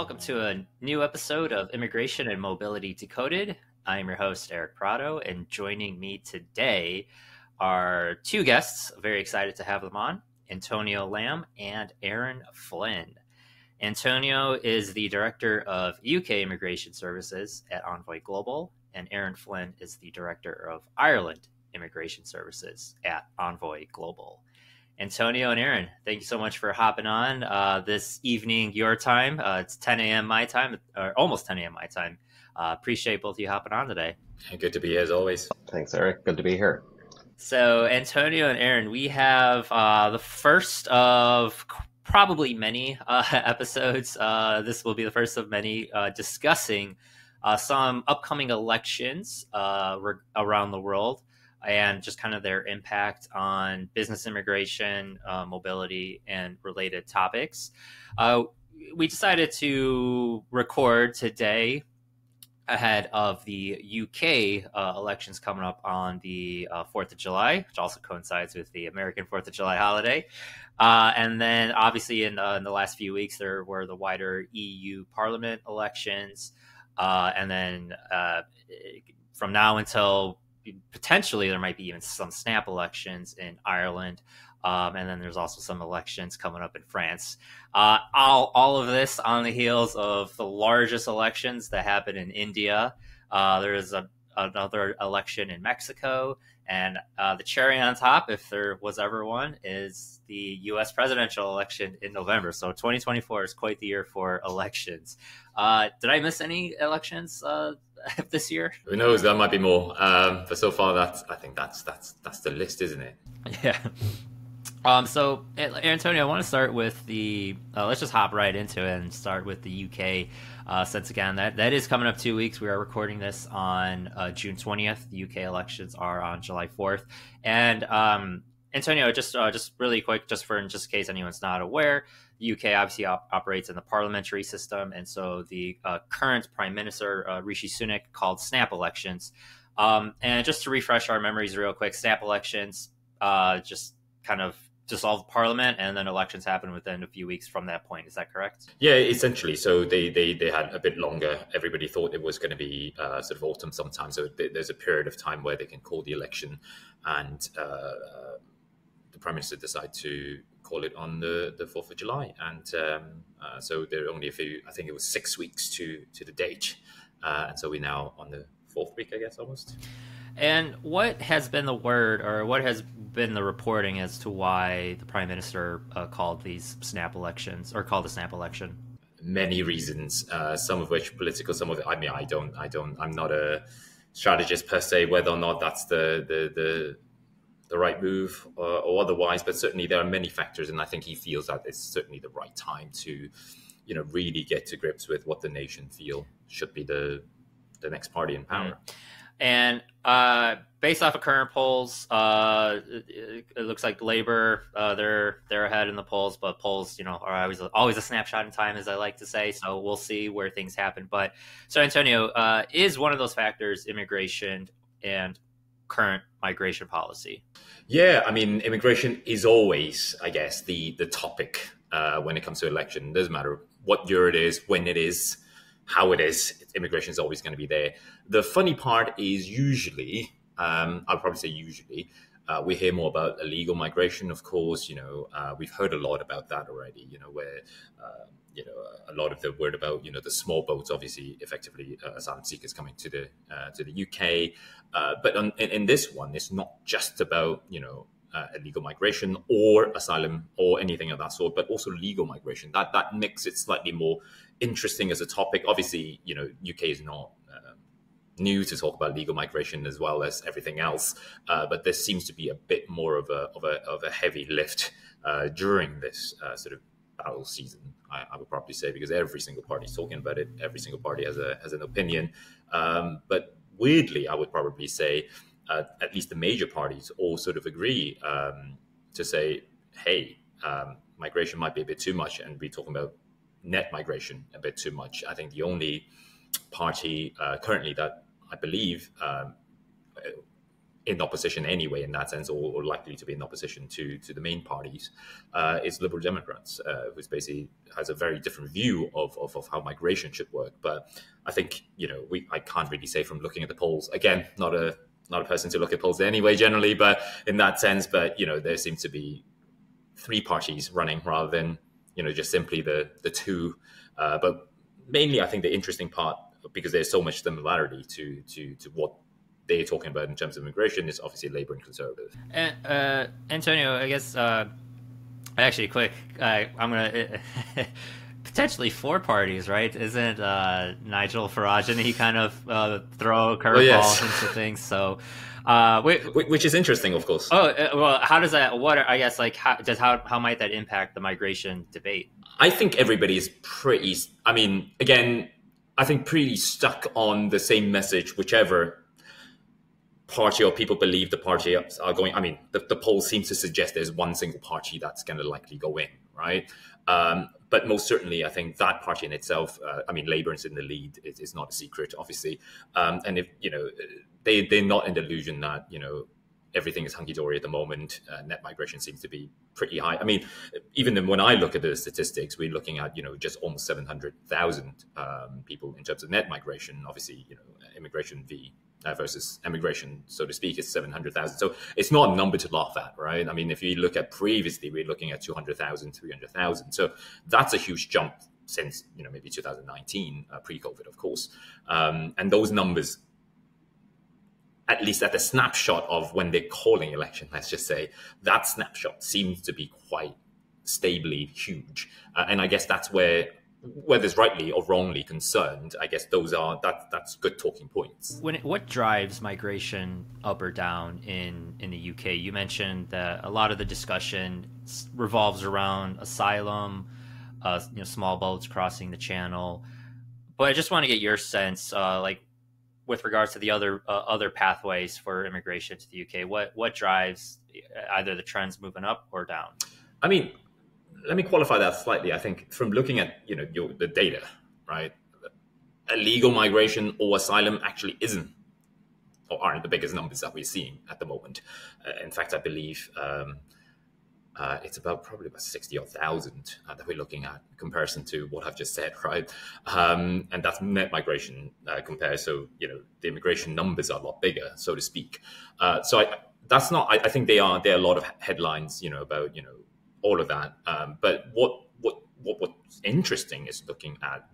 welcome to a new episode of Immigration and Mobility Decoded. I am your host, Eric Prado, and joining me today are two guests. Very excited to have them on, Antonio Lam and Aaron Flynn. Antonio is the Director of UK Immigration Services at Envoy Global, and Aaron Flynn is the Director of Ireland Immigration Services at Envoy Global. Antonio and Aaron, thank you so much for hopping on this evening, your time. It's 10 a.m. my time, or almost 10 a.m. my time. Appreciate both of you hopping on today. Good to be here as always. Thanks, Eric. Good to be here. So, Antonio and Aaron, we have the first of probably many episodes. This will be the first of many discussing some upcoming elections around the world, and just kind of their impact on business immigration, mobility, and related topics. We decided to record today ahead of the UK elections coming up on the 4th of July, which also coincides with the American 4th of July holiday. And then obviously in the last few weeks, there were the wider EU Parliament elections. And then from now until potentially there might be even some snap elections in Ireland. And then there's also some elections coming up in France. All of this on the heels of the largest elections that happened in India. There is another election in Mexico. And the cherry on top, if there was ever one, is the U.S. presidential election in November. So 2024 is quite the year for elections. Did I miss any elections this year? Who knows? There might be more. But so far, I think that's the list, isn't it? Yeah. So, Antonio, I want to start with let's just hop right into it and start with the UK. Since, again, that is coming up 2 weeks. We are recording this on June 20th. The UK elections are on July 4th. And, Antonio, just really quick, just in case anyone's not aware, the UK obviously operates in the parliamentary system. And so the current Prime Minister, Rishi Sunak, called snap elections. And just to refresh our memories real quick, snap elections just kind of dissolve parliament, and then elections happen within a few weeks from that point. Is that correct? Yeah, essentially. So they had a bit longer. Everybody thought it was going to be sort of autumn sometime. So there's a period of time where they can call the election, and the Prime Minister decided to call it on the 4th of July. And so there are only a few, I think it was 6 weeks to the date. And so we're now on the 4th week, I guess, almost. And what has been the word, or what has been the reporting as to why the Prime Minister called these snap elections, or called a snap election? Many reasons, some of which political, some of it. I mean, I'm not a strategist per se, whether or not that's the right move or otherwise. But certainly there are many factors, and I think he feels that it's certainly the right time to, really get to grips with what the nation feel should be the next party in power. Mm. And based off of current polls, it looks like Labour, they're ahead in the polls, but polls, are always a snapshot in time, as I like to say. So we'll see where things happen. But so, Antonio, is one of those factors immigration and current migration policy? Yeah, I mean, immigration is always, I guess, the topic when it comes to election. It doesn't matter what year it is, when it is, how it is, immigration is always going to be there. The funny part is usually, I'll probably say usually, we hear more about illegal migration. Of course, we've heard a lot about that already, where, a lot of the word about, the small boats, obviously, effectively, asylum seekers coming to the UK. But in this one, it's not just about, illegal migration or asylum or anything of that sort, but also legal migration. That makes it slightly more interesting as a topic. Obviously, UK is not new to talk about legal migration as well as everything else, but there seems to be a bit more of a heavy lift during this sort of battle season. I would probably say, because every single party is talking about it. Every single party has an opinion, but weirdly, I would probably say, at least the major parties all sort of agree to say, hey, migration might be a bit too much, and we're talking about net migration a bit too much. I think the only party currently that I believe in opposition anyway in that sense, or likely to be in opposition to the main parties, is Liberal Democrats, who's basically has a very different view of how migration should work. But I think, I can't really say from looking at the polls. Again, not a person to look at polls anyway, generally, but in that sense, but there seems to be three parties running rather than just simply the two. But mainly, I think the interesting part, because there's so much similarity to what they're talking about in terms of immigration, is obviously Labour and Conservative. And Antonio, I guess actually, quick, I'm gonna potentially four parties, right? Isn't Nigel Farage, and he kind of throw curveballs into things? So, which is interesting, of course. Oh well, how does that? What I guess like how might that impact the migration debate? I think everybody is pretty. I mean, again, I think pretty stuck on the same message, whichever party or people believe the party are going. I mean, the polls seem to suggest there's one single party that's going to likely go in, right? But most certainly, I think that party in itself, Labour is in the lead. It's not a secret, obviously. And if they're not in the illusion that everything is hunky-dory at the moment. Net migration seems to be pretty high. I mean, even when I look at the statistics, we're looking at just almost 700,000 people in terms of net migration. Obviously, immigration versus emigration, so to speak, is 700,000. So it's not a number to laugh at, right? I mean, if you look at previously, we're looking at 200,000, 300,000. So that's a huge jump since maybe 2019, pre-COVID, of course. And those numbers, at least at the snapshot of when they're calling election, let's just say, that snapshot seems to be quite stably huge. And I guess that's where, whether it's rightly or wrongly concerned, I guess that's good talking points. What drives migration up or down in the UK? You mentioned that a lot of the discussion revolves around asylum, small boats crossing the channel. But I just want to get your sense, with regards to the other pathways for immigration to the UK, what drives either the trends moving up or down? I mean, let me qualify that slightly. I think from looking at the data, right, illegal migration or asylum actually isn't or aren't the biggest numbers that we're seeing at the moment. In fact, I believe it's probably about 60,000 that we're looking at in comparison to what I've just said, right? And that's net migration compared. So, the immigration numbers are a lot bigger, so to speak. So I think there are a lot of headlines, about, all of that. But what's interesting is looking at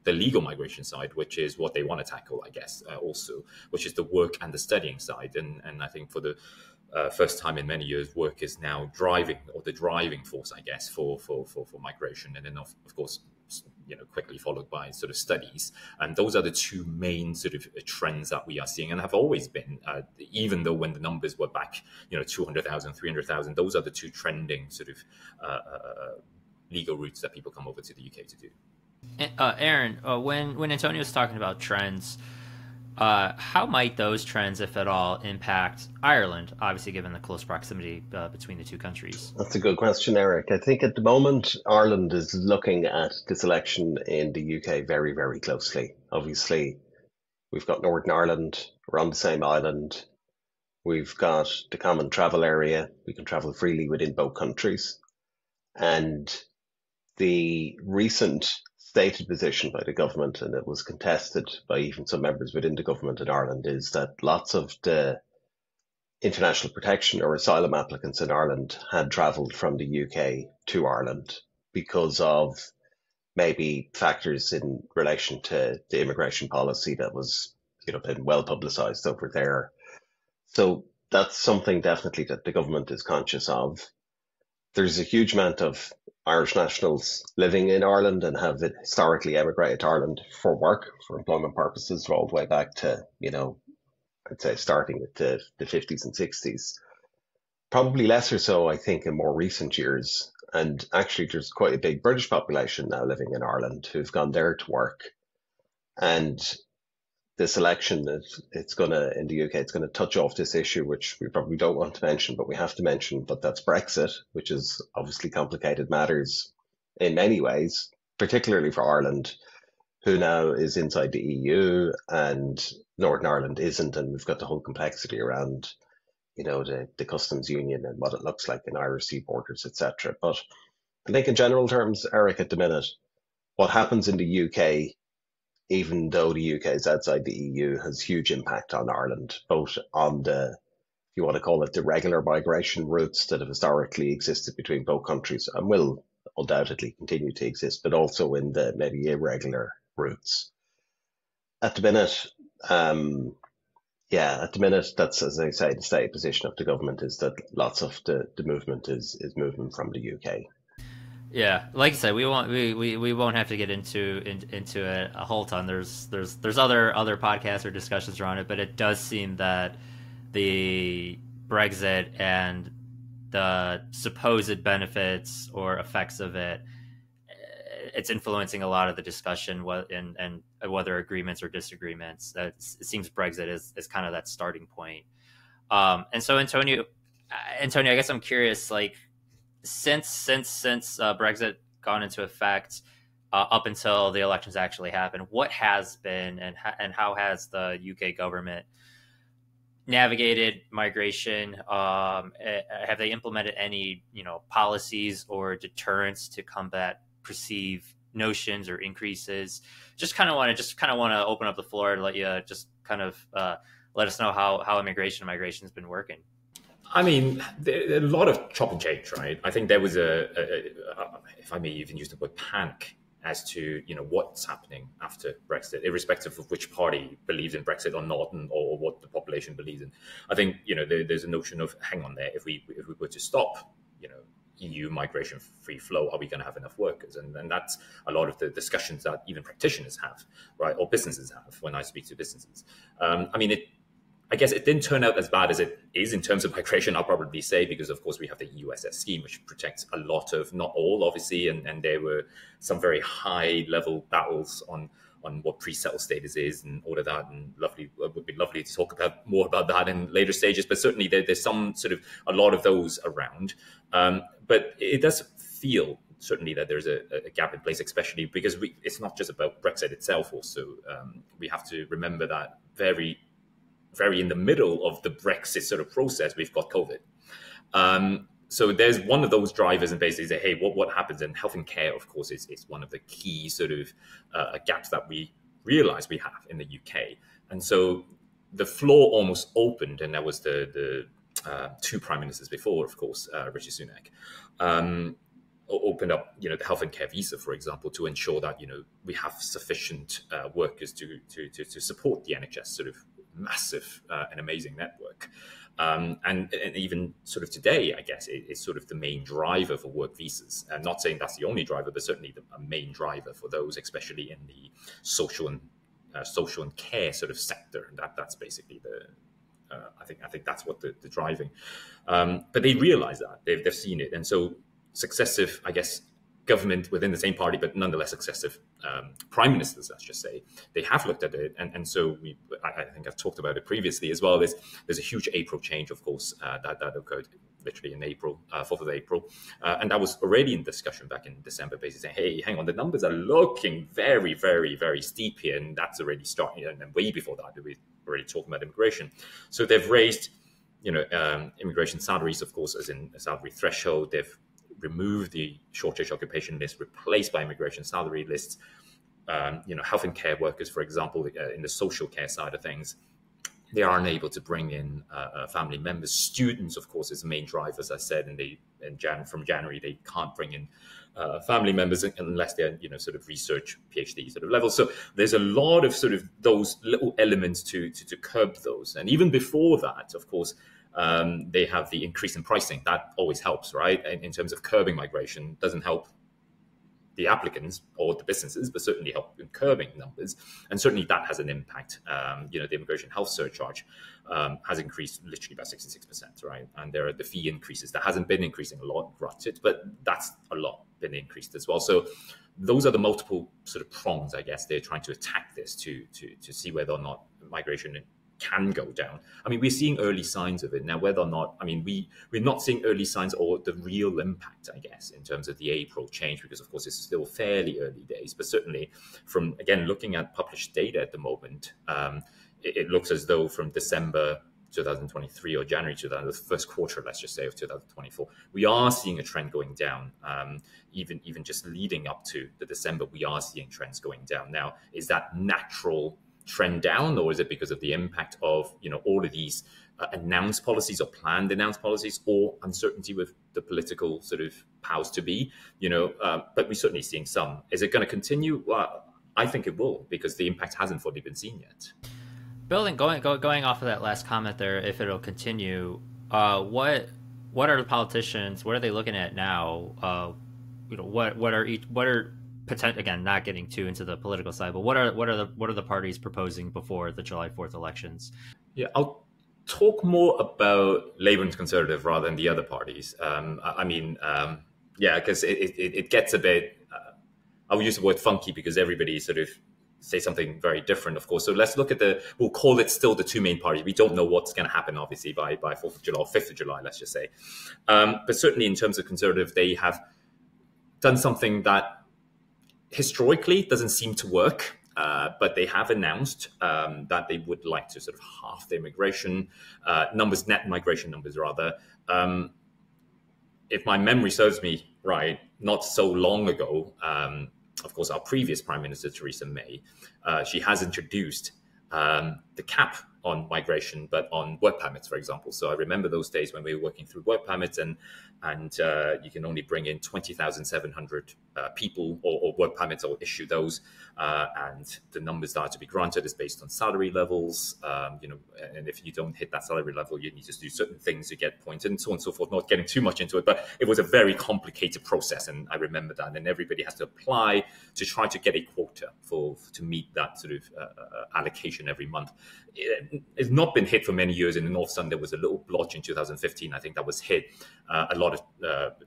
the legal migration side, which is what they want to tackle, I guess, also, which is the work and the studying side. And I think for the first time in many years, work is now the driving force, I guess, for migration. And then, of course, quickly followed by sort of studies. And those are the two main sort of trends that we are seeing and have always been, even though when the numbers were back, 200,000, 300,000, those are the two trending sort of legal routes that people come over to the UK to do. Aaron, when Antonio was talking about trends, how might those trends, if at all, impact Ireland, obviously given the close proximity between the two countries? That's a good question, Eric. I think at the moment, Ireland is looking at this election in the UK very, very closely. Obviously, we've got Northern Ireland, we're on the same island. We've got the common travel area. We can travel freely within both countries. And the recent stated position by the government, and it was contested by even some members within the government in Ireland, is that lots of the international protection or asylum applicants in Ireland had travelled from the UK to Ireland because of maybe factors in relation to the immigration policy that was, been well publicised over there. So that's something definitely that the government is conscious of. There's a huge amount of Irish nationals living in Ireland and have historically emigrated to Ireland for work, for employment purposes, all the way back to, I'd say starting with the 50s and 60s. Probably lesser so, I think, in more recent years. And actually, there's quite a big British population now living in Ireland who've gone there to work. And this election, it's going to, in the UK, it's going to touch off this issue, which we probably don't want to mention, but we have to mention, but that's Brexit, which is obviously complicated matters in many ways, particularly for Ireland, who now is inside the EU and Northern Ireland isn't, and we've got the whole complexity around, the customs union and what it looks like in Irish sea borders, etc. But I think in general terms, Eric, at the minute, what happens in the UK, even though the UK is outside the EU, has huge impact on Ireland, both on the, if you want to call it, the regular migration routes that have historically existed between both countries and will undoubtedly continue to exist, but also in the maybe irregular routes. At the minute, that's, as I say, the stated position of the government is that lots of the movement is moving from the UK. Yeah, like I said, we won't have to get into a whole ton. There's other podcasts or discussions around it, but it does seem that the Brexit and the supposed benefits or effects of it, it's influencing a lot of the discussion, and whether agreements or disagreements. It seems Brexit is kind of that starting point. And so Antonio, I guess I'm curious, like, since Brexit gone into effect, up until the elections actually happened, what has been and how has the UK government navigated migration? Have they implemented any policies or deterrents to combat perceived notions or increases? Just kind of want to open up the floor and let you just kind of let us know how immigration and migration has been working. I mean, a lot of chop and change, right? I think there was if I may even use the word panic as to what's happening after Brexit, irrespective of which party believes in Brexit or not, or what the population believes in. I think there's a notion of, hang on there, if we were to stop EU migration free flow, are we going to have enough workers? And that's a lot of the discussions that even practitioners have, right, or businesses have when I speak to businesses. I guess it didn't turn out as bad as it is in terms of migration, I'll probably say, because, of course, we have the USS scheme, which protects a lot of, not all, obviously, and there were some very high-level battles on what pre-settle status is and all of that, and it would be lovely to talk more about that in later stages, but certainly there's some sort of, a lot of those around. But it does feel, certainly, that there's a gap in place, especially because it's not just about Brexit itself also. We have to remember that very in the middle of the Brexit sort of process, we've got COVID. So there's one of those drivers, and basically say, hey, what happens? And health and care, of course, is one of the key sort of gaps that we realize we have in the UK. And so the floor almost opened, and that was the two prime ministers before, of course, Rishi Sunak, opened up, the health and care visa, for example, to ensure that, we have sufficient workers to support the NHS sort of massive and amazing network. And even sort of today, I guess, it's sort of the main driver for work visas. I'm not saying that's the only driver, but certainly a main driver for those, especially in the social and care sort of sector. And that's basically I think that's what the driving. But they realize that they've seen it, and so successive, I guess, government within the same party, but nonetheless successive prime ministers, let's just say, they have looked at it. And so I think I've talked about it previously as well. There's a huge April change, of course, that occurred literally in April, 4th of April. And that was already in discussion back in December, basically saying, hey, hang on, the numbers are looking very, very, very steep here. And that's already starting. And way before that, we were already talking about immigration. So they've raised, immigration salaries, of course, as in a salary threshold. They've removed the shortage occupation list, replaced by immigration salary lists. Health and care workers, for example, in the social care side of things, they aren't able to bring in family members. Students, of course, is the main driver, as I said, and from January, they can't bring in family members unless they're, sort of research PhD sort of level. So there's a lot of sort of those little elements to curb those. And even before that, of course, they have the increase in pricing. That always helps, right? In terms of curbing migration, doesn't help the applicants or the businesses, but certainly help in curbing numbers. And certainly that has an impact. The immigration health surcharge has increased literally by 66%, right? And there are the fee increases. That hasn't been increasing a lot, granted, but that's a lot been increased as well. So those are the multiple sort of prongs, I guess, they're trying to attack this to see whether or not migration can go down. I mean, we're seeing early signs of it now. Whether or not, I mean, we're not seeing early signs or the real impact, I guess, in terms of the April change, because of course it's still fairly early days. But certainly, from again looking at published data at the moment, it looks as though from December 2023 or January to the first quarter, let's just say, of 2024, we are seeing a trend going down. Even just leading up to the December, we are seeing trends going down. Now, is that natural trend down, or is it because of the impact of all of these announced policies or planned announced policies, or uncertainty with the political sort of powers to be? But we're certainly seeing some. Is it going to continue? Well, I think it will, because the impact hasn't fully been seen yet. Going off of that last comment there, if it'll continue, what are the politicians? What are they looking at now? What are potential, again, not getting too into the political side, but what are the parties proposing before the July 4th elections? Yeah, I'll talk more about Labour and Conservative rather than the other parties. Because it gets a bit. I'll use the word funky because everybody sort of say something very different, of course. So let's look at we'll call it still the two main parties. We don't know what's going to happen, obviously, by 4th of July or 5th of July, let's just say. But certainly in terms of Conservative, they have done something that historically doesn't seem to work, but they have announced that they would like to sort of halve the immigration numbers, net migration numbers, rather. If my memory serves me right, not so long ago, of course, our previous Prime Minister, Theresa May, she has introduced the cap on migration, but on work permits, for example. So I remember those days when we were working through work permits, and you can only bring in 20,700 people or work permits, or issue those, and the numbers that are to be granted is based on salary levels. And if you don't hit that salary level, you need to do certain things to get points, and so on and so forth. Not getting too much into it, but it was a very complicated process, and I remember that. And everybody has to apply to try to get a quota to meet that sort of allocation every month. It's not been hit for many years. In the North Sun, there was a little blotch in 2015, I think, that was hit. A lot of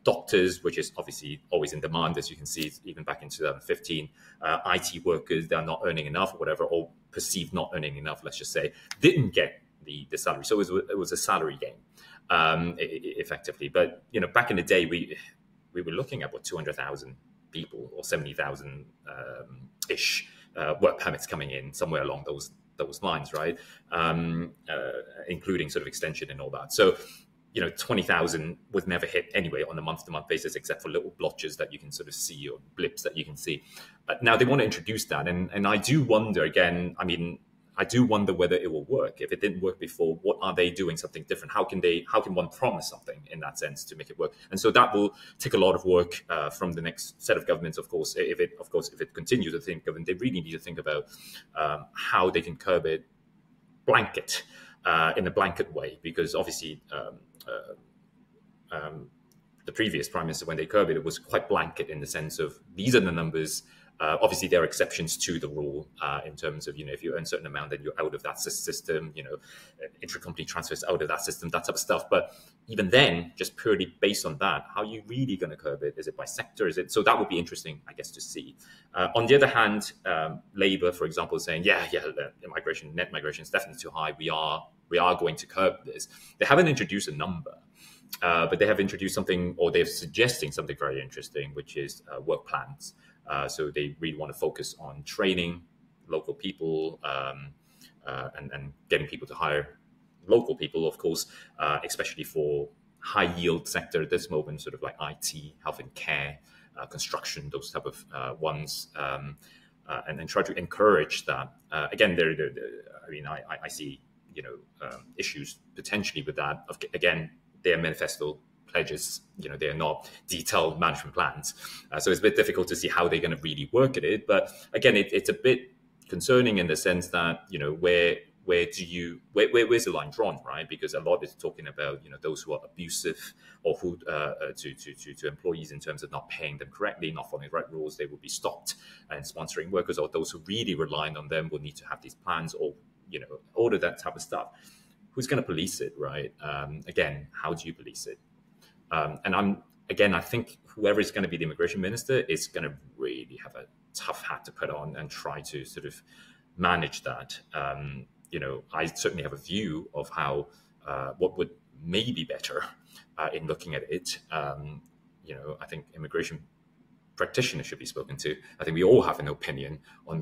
doctors, which is obviously always in demand, as you can see, even back in 2015. IT workers, they're not earning enough or whatever, or perceived not earning enough, let's just say, didn't get the salary. So it was a salary game, effectively. But, back in the day, we were looking at, 200,000 people or 70,000 ish work permits coming in, somewhere along those lines, right? Including sort of extension and all that. So, 20,000 was never hit anyway on a month-to-month basis, except for little blotches that you can sort of see, or blips that you can see. Now they want to introduce that. And I do wonder, again, I do wonder whether it will work. If it didn't work before, what are they doing something different? How can one promise something in that sense to make it work? And so that will take a lot of work from the next set of governments, of course. If it continues, the same government, they really need to think about how they can curb it in a blanket way, because obviously the previous Prime Minister, when they curbed it, was quite blanket in the sense of these are the numbers. Obviously, there are exceptions to the rule in terms of, if you earn a certain amount, then you're out of that system, intra-company transfers out of that system, that type of stuff. But even then, just purely based on that, how are you really going to curb it? Is it by sector? So that would be interesting, I guess, to see. On the other hand, Labour, for example, is saying, net migration is definitely too high. We are going to curb this. They haven't introduced a number. But they have introduced something, or they're suggesting something very interesting, which is work plans. So they really want to focus on training local people and getting people to hire local people, of course, especially for high yield sector at this moment, sort of like IT, health and care, construction, those type of ones, and then try to encourage that. Again, I see issues potentially with that. Again, their manifesto pledges, they are not detailed management plans. So it's a bit difficult to see how they're going to really work at it. But again, it's a bit concerning in the sense that, where's the line drawn, right? Because a lot is talking about, those who are abusive or who to employees in terms of not paying them correctly, not following the right rules, they will be stopped, and sponsoring workers, or those who really rely on them will need to have these plans, or, all of that type of stuff. Who's going to police it, right? Again, how do you police it? I think whoever is going to be the immigration minister is going to really have a tough hat to put on and try to sort of manage that. I certainly have a view of how what would maybe be better in looking at it. I think immigration practitioners should be spoken to. I think we all have an opinion on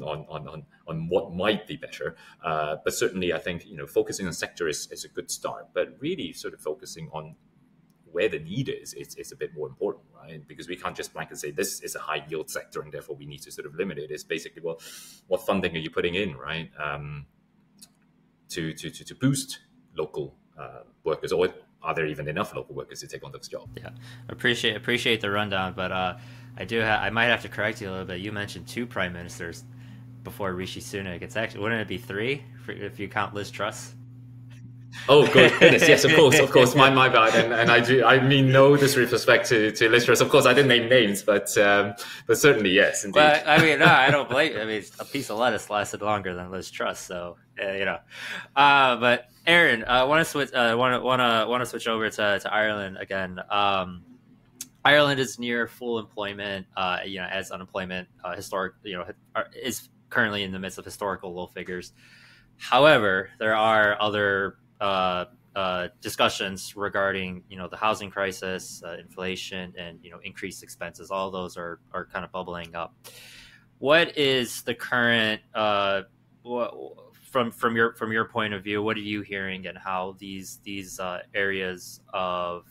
what might be better. But certainly, I think focusing on sector is a good start. But really, sort of focusing on where the need is a bit more important, right? Because we can't just blanket say this is a high yield sector and therefore we need to sort of limit it. It's basically, well, what funding are you putting in, right? To boost local workers, or are there even enough local workers to take on those jobs? Yeah, appreciate the rundown, but I might have to correct you a little bit. You mentioned 2 prime ministers before Rishi Sunak. It's actually, wouldn't it be 3 if you count Liz Truss? Oh, goodness, yes, of course, my bad, and I mean no disrespect to listeners. Of course, I didn't name names, but certainly yes, indeed. Well, I mean, no, I don't blame. I mean, a piece of lettuce lasted longer than Liz Truss, so But Aaron, I want to switch. Want to switch over to Ireland again. Ireland is near full employment. As unemployment is currently in the midst of historical low figures. However, there are other discussions regarding the housing crisis, inflation, and increased expenses. All those are kind of bubbling up. What is the current from your point of view? What are you hearing, and how these areas of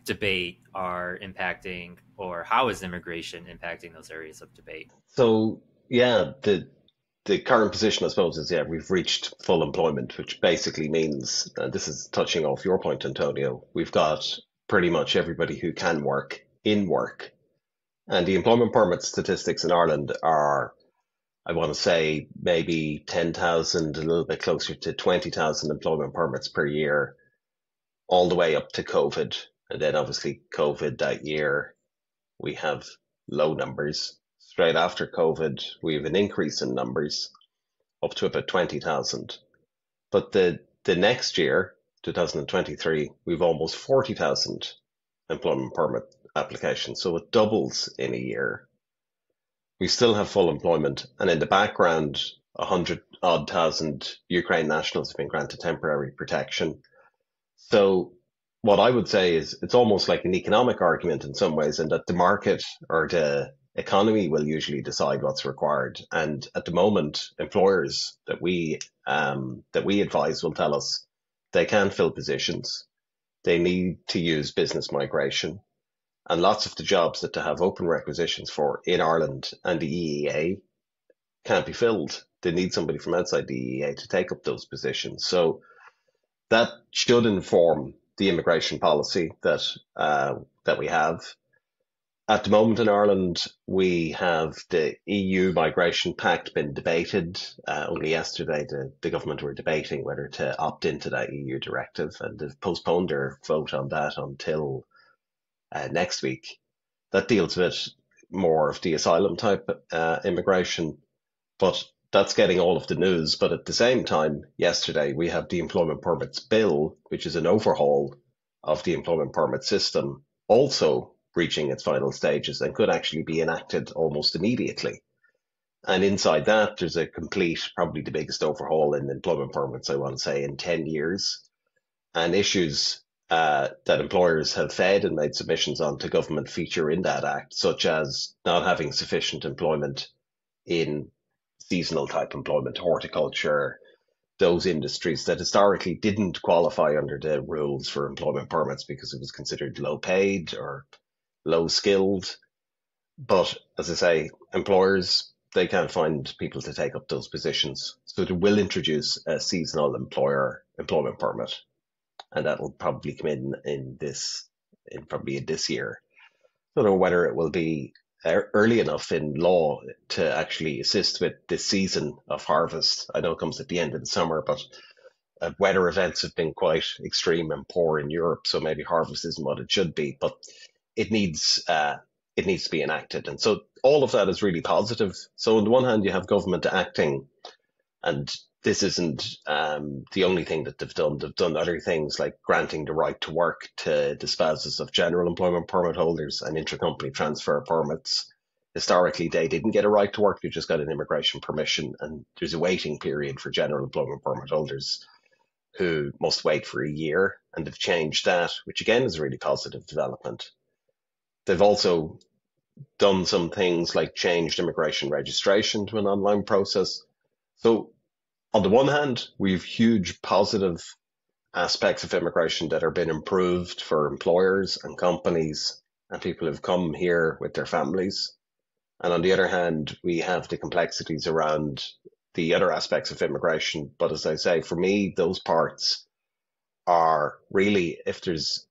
debate are impacting, or how is immigration impacting those areas of debate? So yeah, the current position, I suppose, is we've reached full employment, which basically means, and this is touching off your point, Antonio, we've got pretty much everybody who can work in work. And the employment permit statistics in Ireland are, I want to say, maybe 10,000, a little bit closer to 20,000 employment permits per year, all the way up to COVID. And then obviously COVID that year, we have low numbers. Straight after COVID, we have an increase in numbers up to about 20,000. But the next year, 2023, we've almost 40,000 employment permit applications. So it doubles in a year. We still have full employment. And in the background, 100-odd thousand Ukraine nationals have been granted temporary protection. So what I would say is it's almost like an economic argument in some ways, in that the market or the economy will usually decide what's required. And at the moment, employers that we advise will tell us they can't fill positions. They need to use business migration. And lots of the jobs that they have open requisitions for in Ireland and the EEA can't be filled. They need somebody from outside the EEA to take up those positions. So that should inform the immigration policy that we have. At the moment in Ireland, we have the EU Migration Pact been debated. Only yesterday, the government were debating whether to opt into that EU directive, and they've postponed their vote on that until next week. That deals with more of the asylum type immigration, but that's getting all of the news. But at the same time, yesterday, we have the Employment Permits Bill, which is an overhaul of the employment permit system, also reaching its final stages and could actually be enacted almost immediately. And inside that, there's a complete, probably the biggest overhaul in employment permits, I want to say, in 10 years. And issues that employers have fed and made submissions on to government feature in that act, such as not having sufficient employment in seasonal type employment, horticulture, those industries that historically didn't qualify under the rules for employment permits because it was considered low paid or low skilled. But as I say, employers, they can't find people to take up those positions. So they will introduce a seasonal employment permit. And that will probably come in this year. I don't know whether it will be early enough in law to actually assist with this season of harvest. I know it comes at the end of the summer, but weather events have been quite extreme and poor in Europe, so maybe harvest isn't what it should be, but it needs to be enacted. And so all of that is really positive. So on the one hand, you have government acting, and this isn't the only thing that they've done. They've done other things like granting the right to work to the spouses of general employment permit holders and intercompany transfer permits. historically they didn't get a right to work, they just got an immigration permission, and there's a waiting period for general employment permit holders who must wait for a year, and they've changed that, which again is a really positive development. They've also done some things like changed immigration registration to an online process. So on the one hand, we've huge positive aspects of immigration that are being improved for employers and companies and people who've come here with their families. And on the other hand, we have the complexities around the other aspects of immigration. But as I say, for me, those parts are really, if there's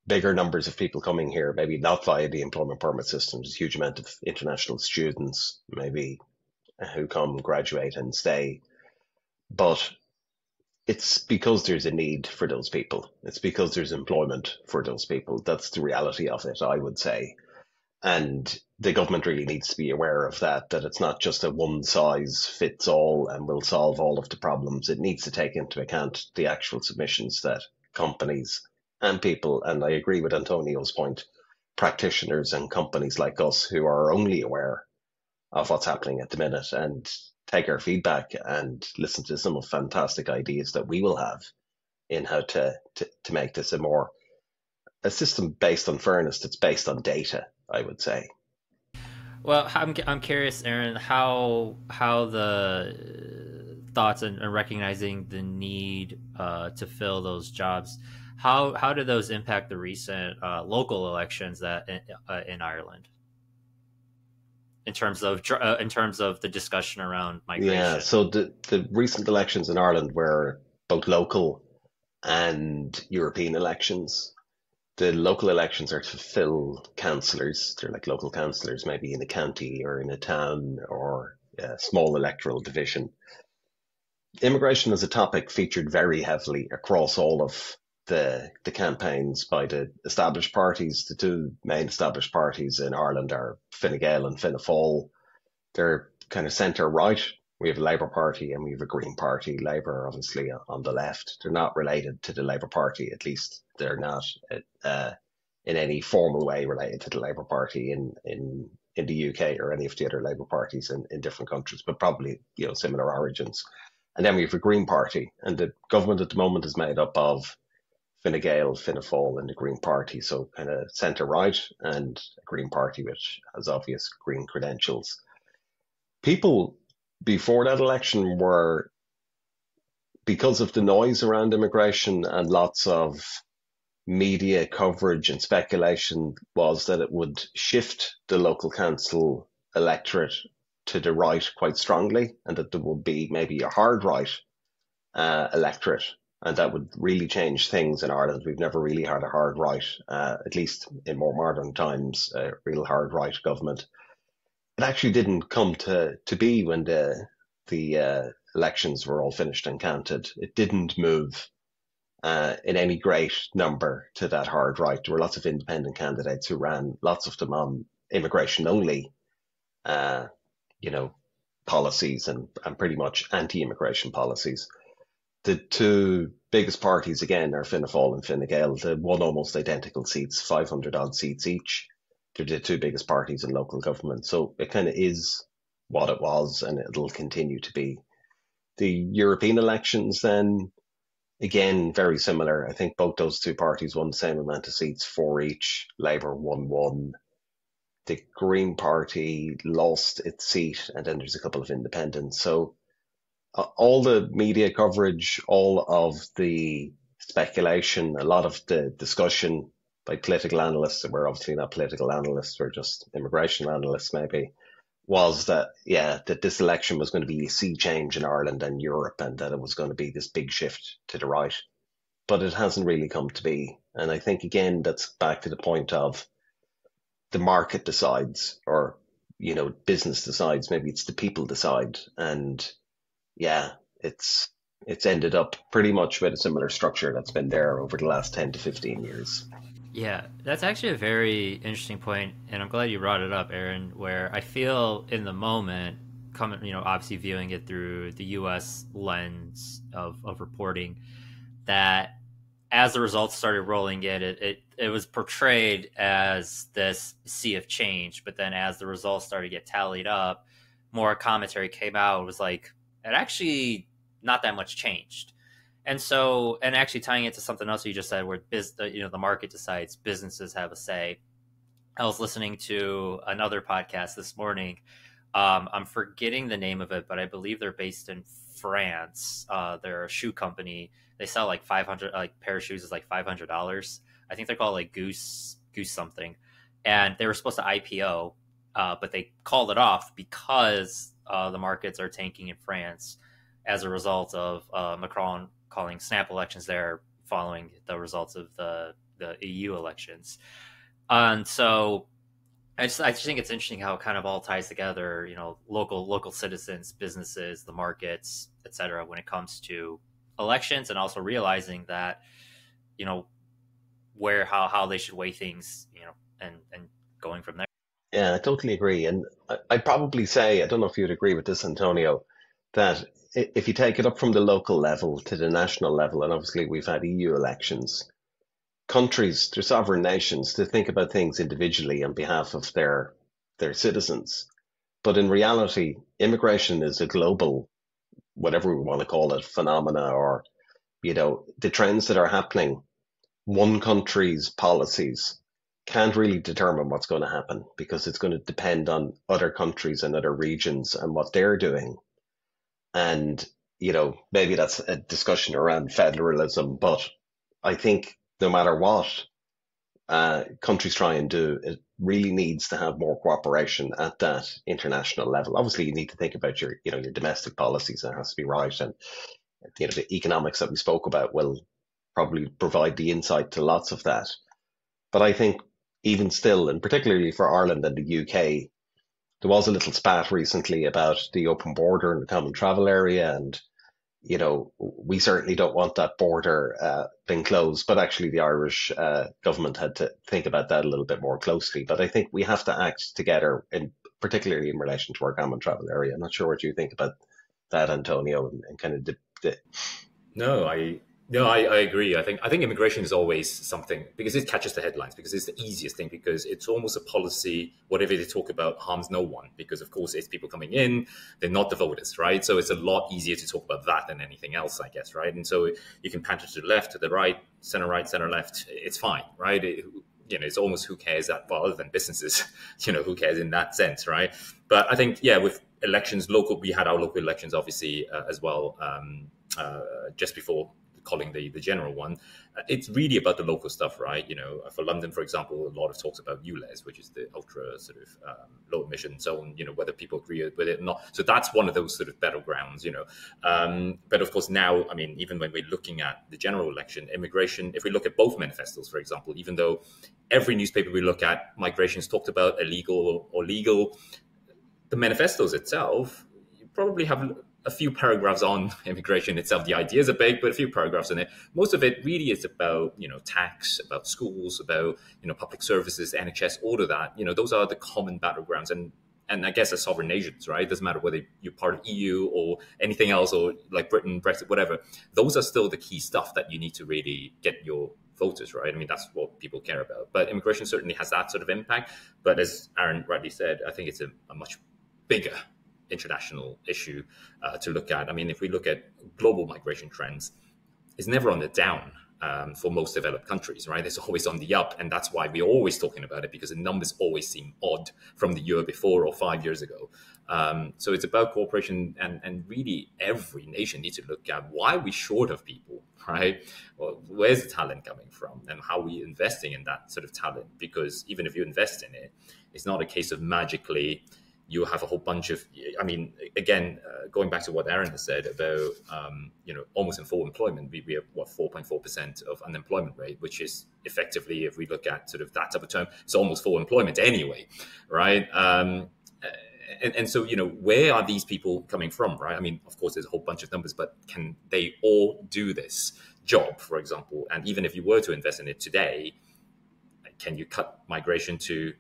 bigger numbers of people coming here, maybe not via the employment permit system, there's a huge amount of international students, maybe, who come, graduate and stay. But it's because there's a need for those people. It's because there's employment for those people. That's the reality of it, I would say. And the government really needs to be aware of that, that it's not just a one size fits all and will solve all of the problems. It needs to take into account the actual submissions that companies and people, and I agree with Antonio's point, practitioners and companies like us who are only aware of what's happening at the minute and take our feedback and listen to some of the fantastic ideas that we will have in how to make this a system based on fairness that's based on data, I would say. Well, I'm curious, Aaron, how the thoughts and recognizing the need to fill those jobs, how do those impact the recent local elections that in Ireland, in terms of the discussion around migration? Yeah, so the recent elections in Ireland were both local and European elections. The local elections are to fill councillors. They're like local councillors, maybe in a county or in a town or a small electoral division. Immigration as a topic featured very heavily across all of the campaigns by the established parties. The two main established parties in Ireland are Fine Gael and Fianna Fáil. They're kind of centre right. We have a Labour Party and we have a Green Party. Labour, obviously, on the left. They're not related to the Labour Party, at least they're not in any formal way related to the Labour Party in the UK or any of the other Labour parties in different countries, but probably similar origins. And then we have a Green Party, and the government at the moment is made up of Fine Gael, Fianna Fáil, and the Green Party, so kind of centre right, and a Green Party which has obvious green credentials. People before that election were, because of the noise around immigration and lots of media coverage and speculation, was that it would shift the local council electorate to the right quite strongly, and that there would be maybe a hard right electorate, and that would really change things in Ireland. We've never really had a hard right, at least in more modern times, a real hard right government. It actually didn't come to be when the elections were all finished and counted. It didn't move in any great number to that hard right. There were lots of independent candidates who ran, lots of them on immigration only, policies and pretty much anti-immigration policies. The two biggest parties, again, are Fianna Fáil and Fine Gael. They won almost identical seats, 500 odd seats each. They're the two biggest parties in local government. So it kind of is what it was, and it'll continue to be. The European elections then, again, very similar. I think both those two parties won the same amount of seats, 4 each. Labour won 1. The Green Party lost its seat, and then there's a couple of independents. So all the media coverage, all of the speculation, a lot of the discussion by political analysts, and we're obviously not political analysts, we're just immigration analysts maybe, was that, that this election was going to be a sea change in Ireland and Europe, and that it was going to be this big shift to the right. But it hasn't really come to be. And I think, again, that's back to the point of the market decides, or, business decides, maybe it's the people decide. And it's ended up pretty much with a similar structure that's been there over the last 10 to 15 years. Yeah, that's actually a very interesting point, and I'm glad you brought it up, Aaron, where I feel in the moment, obviously viewing it through the U.S. lens of reporting, that as the results started rolling in, it was portrayed as this sea of change. But then as the results started to get tallied up, more commentary came out. It was like, it actually not that much changed. And so, and actually tying it to something else you just said, where the market decides, businesses have a say. I was listening to another podcast this morning. I'm forgetting the name of it, but I believe they're based in France. They're a shoe company. They sell like 500, like pair of shoes is like $500. I think they're called like Goose something. And they were supposed to IPO, but they called it off because the markets are tanking in France as a result of Macron calling snap elections there following the results of the EU elections. And so I just think it's interesting how it kind of all ties together, local citizens, businesses, the markets, et cetera, when it comes to elections, and also realizing that, how they should weigh things, and going from there. Yeah, I totally agree. And I'd probably say, I don't know if you'd agree with this, Antonio, that if you take it up from the local level to the national level, and obviously we've had EU elections, countries, they're sovereign nations, to think about things individually on behalf of their citizens. But in reality, immigration is a global, whatever we want to call it, phenomena, or, the trends that are happening. One country's policies can't really determine what's going to happen because it's going to depend on other countries and other regions and what they're doing. And, maybe that's a discussion around federalism, but I think no matter what countries try and do, it really needs to have more cooperation at that international level. Obviously, you need to think about your domestic policies. It has to be right. And, the economics that we spoke about will probably provide the insight to lots of that. But I think even still, and particularly for Ireland and the UK, there was a little spat recently about the open border and the common travel area. And, we certainly don't want that border being closed. But actually, the Irish government had to think about that a little bit more closely. But I think we have to act together, particularly in relation to our common travel area. I'm not sure what you think about that, Antonio, and kind of No, I agree. I think immigration is always something because it catches the headlines, because it's the easiest thing, because it's almost a policy. Whatever they talk about harms no one, because of course it's people coming in, they're not the voters, right? So it's a lot easier to talk about that than anything else, I guess, right? And so you can pan it to the left, to the right, center left. It's fine, right? It's almost who cares that, well, other than businesses, who cares in that sense, right? But I think, with elections, we had our local elections, obviously, as well, just before calling the general one. It's really about the local stuff, right? For London, for example, a lot of talks about ULEZ, which is the ultra sort of low emission zone, whether people agree with it or not. So that's one of those sort of battlegrounds, But of course now, even when we're looking at the general election, immigration, if we look at both manifestos, for example, even though every newspaper we look at, migration is talked about illegal or legal, the manifestos itself, you probably have a few paragraphs on immigration itself. The ideas are big, but a few paragraphs in it. Most of it really is about, tax, about schools, about, public services, NHS, all of that. Those are the common battlegrounds. And I guess as sovereign nations, right? It doesn't matter whether you're part of EU or anything else, or like Britain, Brexit, whatever. Those are still the key stuff that you need to really get your voters, right? That's what people care about. But immigration certainly has that sort of impact. But as Aaron rightly said, I think it's a much bigger international issue to look at. If we look at global migration trends, it's never on the down for most developed countries, right? It's always on the up, and that's why we're always talking about it, because the numbers always seem odd from the year before or 5 years ago. So it's about cooperation, and really every nation needs to look at why are we short of people, right? Well, where's the talent coming from, and how are we investing in that sort of talent? Because even if you invest in it, it's not a case of magically you have a whole bunch of, again, going back to what Aaron has said about, almost in full employment, we have 4.4% of unemployment rate, which is effectively, if we look at sort of that type of term, it's almost full employment anyway, right? And so, where are these people coming from, right? Of course, there's a whole bunch of numbers, but can they all do this job, for example? And even if you were to invest in it today, can you cut migration to,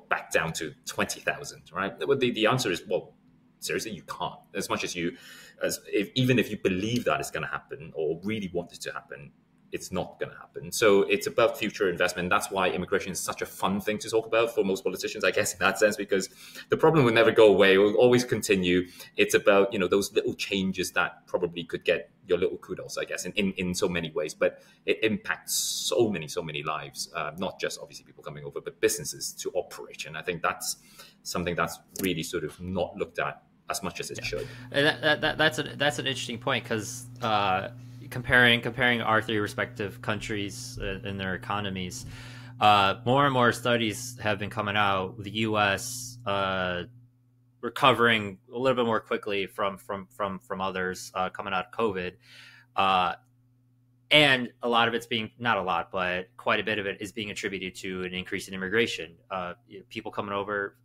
back down to 20,000, right? The answer is, seriously, you can't. As much as even if you believe that it's going to happen or really want it to happen, it's not going to happen. So it's about future investment. That's why immigration is such a fun thing to talk about for most politicians, I guess, in that sense, because the problem will never go away. It will always continue. It's about, those little changes that probably could get your little kudos, I guess, in so many ways. But it impacts so many lives, not just obviously people coming over, but businesses to operate. And I think that's something that's really sort of not looked at as much as it should. And that's an interesting point, because comparing our three respective countries and their economies, more and more studies have been coming out. The U.S. Recovering a little bit more quickly from others coming out of COVID, and a lot of it's being, not a lot, but quite a bit of it is being attributed to an increase in immigration. People coming over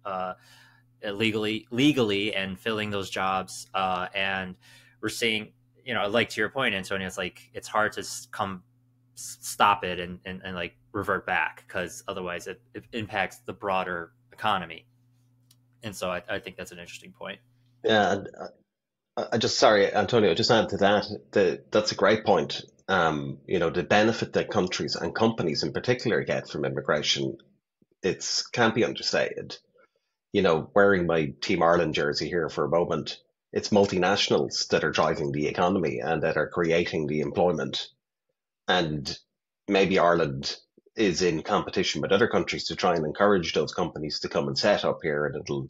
legally and filling those jobs, and we're seeing, like to your point, Antonio, it's like it's hard to stop it and like revert back, because otherwise it impacts the broader economy. And so I think that's an interesting point. Yeah, and sorry, Antonio, just add to that. That's a great point. The benefit that countries and companies in particular get from immigration, can't be understated. Wearing my Team Ireland jersey here for a moment, it's multinationals that are driving the economy and that are creating the employment. And maybe Ireland is in competition with other countries to try and encourage those companies to come and set up here, and it'll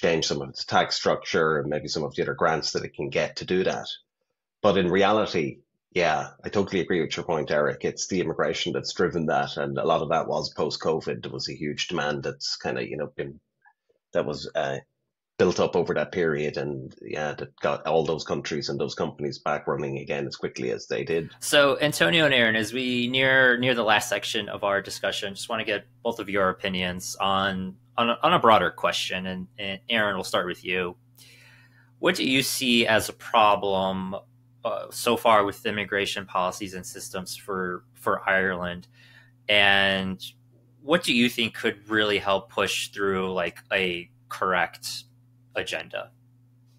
change some of its tax structure and maybe some of the other grants that it can get to do that. But in reality, yeah, I totally agree with your point, Eric. It's the immigration that's driven that, and a lot of that was post-COVID. There was a huge demand that's kind of, that was built up over that period, and that got all those countries and those companies back running again as quickly as they did. So, Antonio and Aaron, as we near the last section of our discussion, just want to get both of your opinions on a broader question, and Aaron, we'll start with you. What do you see as a problem so far with immigration policies and systems for Ireland, and what do you think could really help push through like a correct agenda?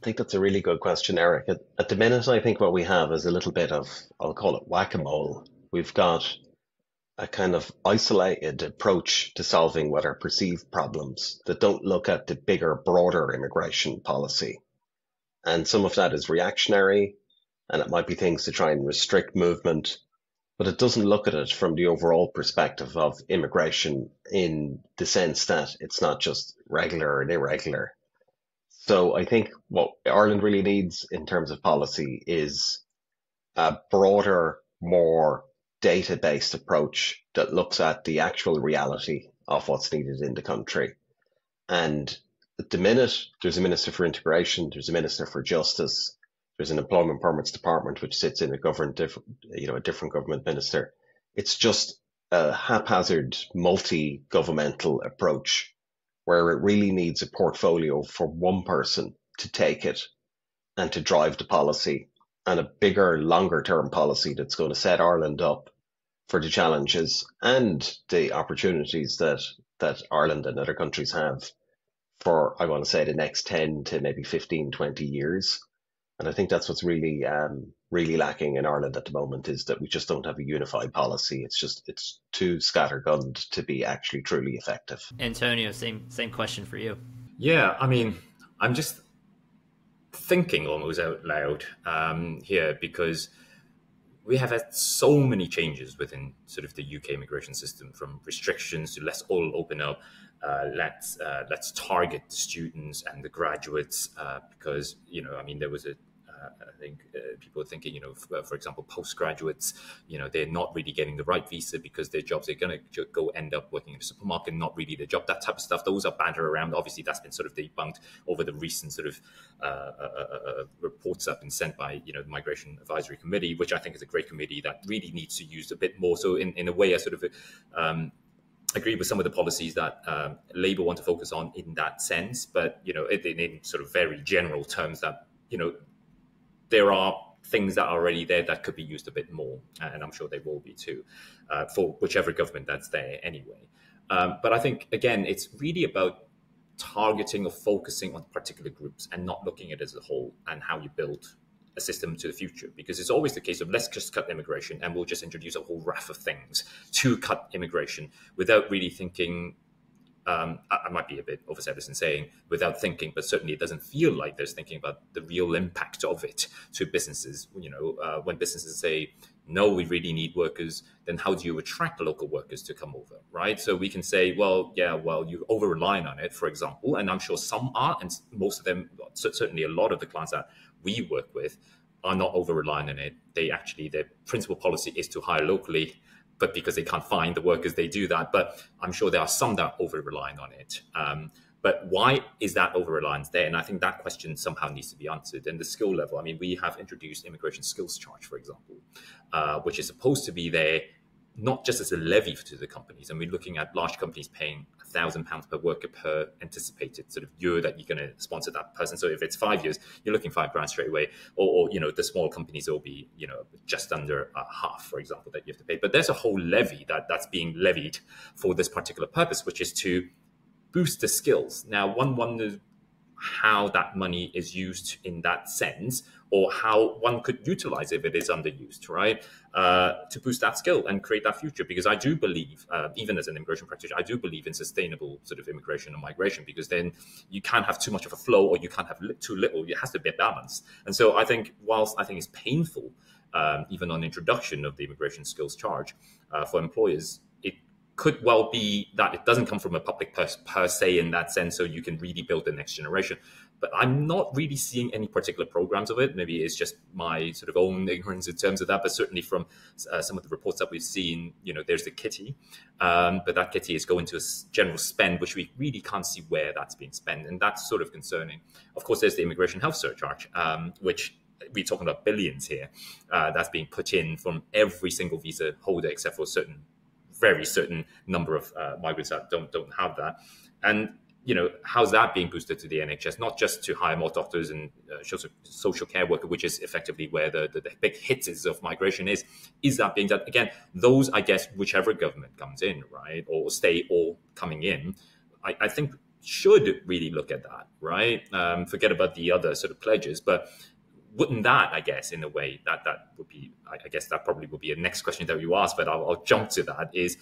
I think that's a really good question, Eric. At the minute, I think what we have is a little bit of, I'll call it whack-a-mole. We've got a kind of isolated approach to solving what are perceived problems that don't look at the bigger, broader immigration policy. And some of that is reactionary, and it might be things to try and restrict movement, but it doesn't look at it from the overall perspective of immigration in the sense that it's not just regular and irregular. So I think what Ireland really needs in terms of policy is a broader, more data-based approach that looks at the actual reality of what's needed in the country. And at the minute, there's a Minister for Integration, there's a Minister for Justice, there's an Employment Permits Department which sits in a different government minister. It's just a haphazard, multi-governmental approach where it really needs a portfolio for one person to take it and to drive the policy, and a bigger, longer term policy that's going to set Ireland up for the challenges and the opportunities that Ireland and other countries have for, I want to say, the next 10 to maybe 15, 20 years. And I think that's what's really lacking in Ireland at the moment, is that we just don't have a unified policy. It's too scattergunned to be actually truly effective. Antonio, same question for you. Yeah, I mean, I'm just thinking almost out loud here, because we have had so many changes within sort of the UK immigration system, from restrictions to let's all open up, let's target the students and the graduates, because there was I think people are thinking, for example, postgraduates, they're not really getting the right visa because their jobs, they're going to go end up working in a supermarket, not really their job, that type of stuff. Those are banter around. Obviously, that's been sort of debunked over the recent sort of reports that have been sent by, the Migration Advisory Committee, which I think is a great committee that really needs to use a bit more. So in a way, I sort of agree with some of the policies that Labour want to focus on in that sense, but, in sort of very general terms that, there are things that are already there that could be used a bit more, and I'm sure they will be too, for whichever government that's there anyway. But I think, again, it's really about targeting or focusing on particular groups and not looking at it as a whole and how you build a system to the future, because it's always the case of let's just cut immigration and we'll just introduce a whole raft of things to cut immigration without really thinking. I might be a bit overzealous in saying without thinking, but certainly it doesn't feel like there's thinking about the real impact of it to businesses. When businesses say, no, we really need workers, then how do you attract local workers to come over, right? So we can say, well, you're over-relying on it, for example, and I'm sure some are, and most of them, certainly a lot of the clients that we work with are not over-relying on it. Their principal policy is to hire locally, but because they can't find the workers, they do that. But I'm sure there are some that are over-relying on it. But why is that over-reliance there? And I think that question somehow needs to be answered. And the skill level, I mean, we have introduced immigration skills charge, for example, which is supposed to be there not just as a levy to the companies. And we're looking at large companies paying £1,000 per worker per anticipated sort of year that you're going to sponsor that person. So if it's 5 years, you're looking £5,000 straight away. Or the small companies will be, just under half, for example, that you have to pay. But there's a whole levy that's being levied for this particular purpose, which is to boost the skills. Now, one wonders how that money is used in that sense, or how one could utilize it if it is underused, right? To boost that skill and create that future. Because I do believe, even as an immigration practitioner, I do believe in sustainable sort of immigration and migration, because then you can't have too much of a flow or you can't have too little. It has to be a balance. And so I think, whilst I think it's painful, even on introduction of the immigration skills charge for employers, it could well be that it doesn't come from a public per se in that sense, so you can really build the next generation. But I'm not really seeing any particular programs of it. Maybe it's just my sort of own ignorance in terms of that, but certainly from some of the reports that we've seen, there's the kitty, but that kitty is going to a general spend, which we really can't see where that's being spent, and that's sort of concerning. Of course, there's the immigration health surcharge, which we're talking about billions here, that's being put in from every single visa holder except for very certain number of migrants that don't have that. And how's that being boosted to the NHS? Not just to hire more doctors and social care worker, which is effectively where the big hits of migration is. Is that being done? Again, those, I guess, whichever government comes in, right, or stay all coming in, I think should really look at that, right? Forget about the other sort of pledges, but wouldn't that, I guess, in a way, that would be, I guess that probably will be a next question that you ask, but I'll jump to that, is,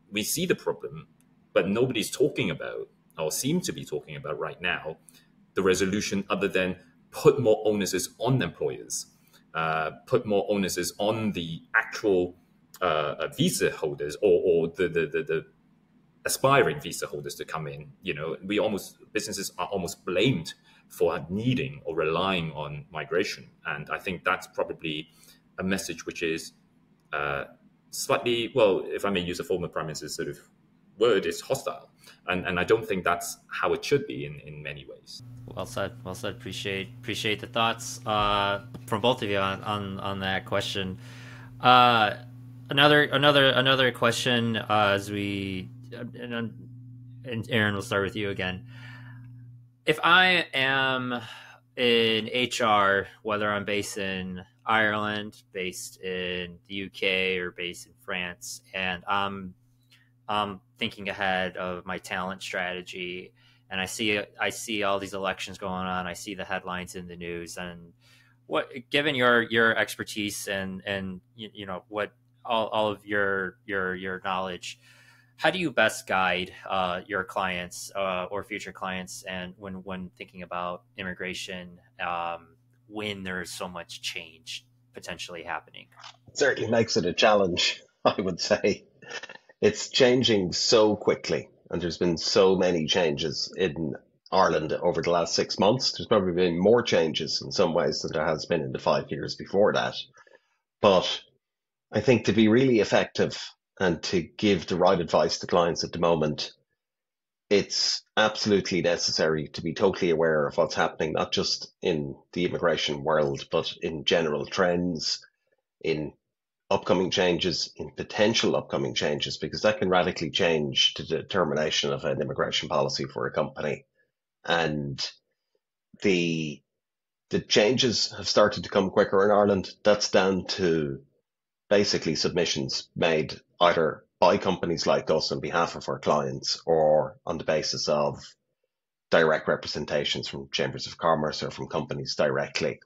we see the problem, but nobody's talking about, or seem to be talking about right now, the resolution other than put more onuses on employers, put more onuses on the actual visa holders or the aspiring visa holders to come in. Businesses are almost blamed for needing or relying on migration. And I think that's probably a message which is slightly, well, if I may use a former Prime Minister's sort of word, is hostile. And I don't think that's how it should be in many ways. Well said. Well said. Appreciate the thoughts from both of you on that question. Another question as we, and Aaron, we'll start with you again. If I am in HR, whether I'm based in Ireland, based in the UK, or based in France, and I'm thinking ahead of my talent strategy, and I see all these elections going on, I see the headlines in the news, and given your expertise and what all of your knowledge, how do you best guide your clients or future clients, and when thinking about immigration, when there's so much change potentially happening? It certainly makes it a challenge, I would say. It's changing so quickly, and there's been so many changes in Ireland over the last 6 months. There's probably been more changes in some ways than there has been in the 5 years before that. But I think to be really effective and to give the right advice to clients at the moment, it's absolutely necessary to be totally aware of what's happening, not just in the immigration world, but in general trends, in upcoming changes, in potential upcoming changes, because that can radically change the determination of an immigration policy for a company. And the changes have started to come quicker in Ireland. That's down to basically submissions made either by companies like us on behalf of our clients, or on the basis of direct representations from chambers of commerce or from companies directly.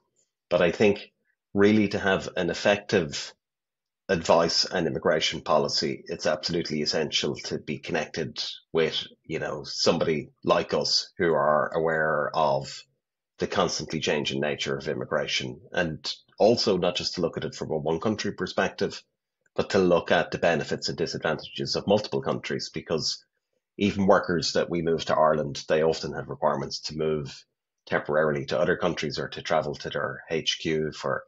But I think really to have an effective advice and immigration policy, it's absolutely essential to be connected with, somebody like us who are aware of the constantly changing nature of immigration, and also not just to look at it from a one country perspective, but to look at the benefits and disadvantages of multiple countries, because even workers that we move to Ireland, they often have requirements to move temporarily to other countries or to travel to their HQ for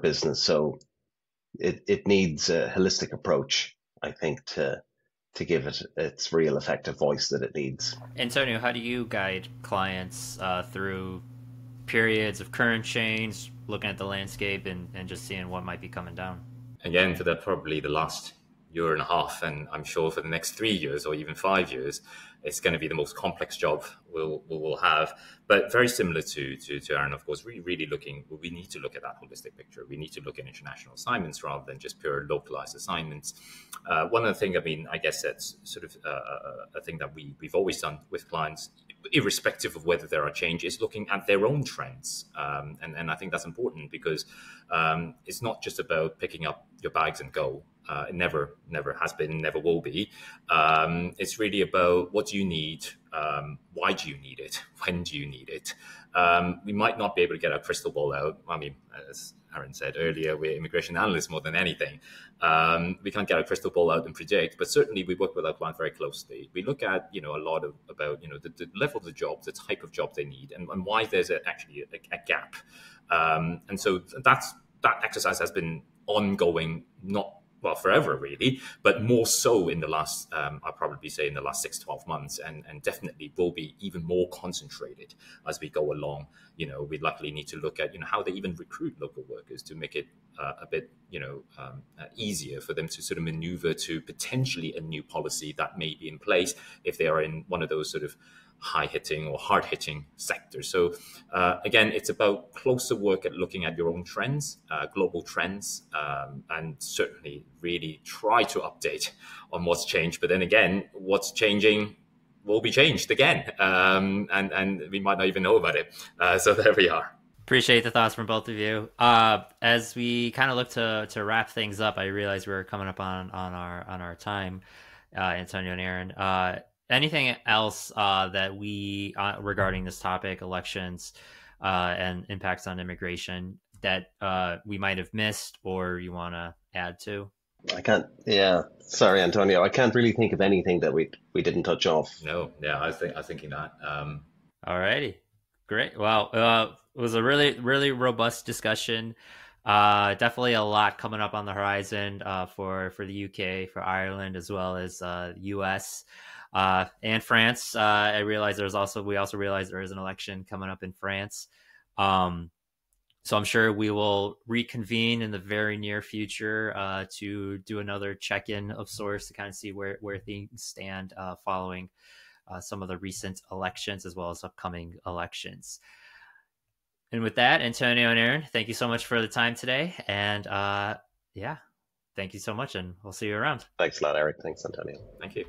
business. So it needs a holistic approach, I think, to give it its real effective voice that it needs. Antonio, how do you guide clients through periods of current change, looking at the landscape and just seeing what might be coming down? Again, for probably the last year and a half, and I'm sure for the next 3 years or even 5 years, it's going to be the most complex job we'll have. But very similar to Aaron, of course, really looking, we need to look at that holistic picture. We need to look at international assignments rather than just pure localized assignments. One other thing, I guess that's sort of a thing that we've always done with clients, irrespective of whether there are changes, looking at their own trends. And I think that's important because it's not just about picking up your bags and go. It never has been, never will be. It's really about what do you need, why do you need it, when do you need it. We might not be able to get our crystal ball out. I mean, as Aaron said earlier, we're immigration analysts more than anything. We can't get our crystal ball out and predict, but certainly we work with our client very closely. We look at, a lot about the level of the job, the type of job they need, and why there's actually a gap. And so that exercise has been ongoing, not forever really, but more so in the last, I'll probably say in the last 6-12 months, and definitely will be even more concentrated as we go along. We luckily need to look at, how they even recruit local workers to make it a bit, easier for them to sort of maneuver to potentially a new policy that may be in place if they are in one of those sort of high-hitting or hard-hitting sectors. So again, it's about closer work at looking at your own trends, global trends, and certainly really try to update on what's changed. But then again, what's changing will be changed again, and we might not even know about it. So there we are. Appreciate the thoughts from both of you. As we kind of look to wrap things up, I realize we're coming up on our time, Antonio and Aaron. Anything else that we regarding this topic, elections and impacts on immigration, that we might have missed or you want to add to? I can't. Yeah, sorry, Antonio. I can't really think of anything that we didn't touch off. No, yeah, I was thinking that. All righty, great. Well, it was a really robust discussion. Definitely a lot coming up on the horizon for the UK, for Ireland, as well as US. And France. We also realize there is an election coming up in France. So I'm sure we will reconvene in the very near future to do another check-in of sorts to kind of see where things stand following some of the recent elections as well as upcoming elections. And with that, Antonio and Aaron, thank you so much for the time today. And thank you so much, and we'll see you around. Thanks a lot, Eric. Thanks, Antonio. Thank you.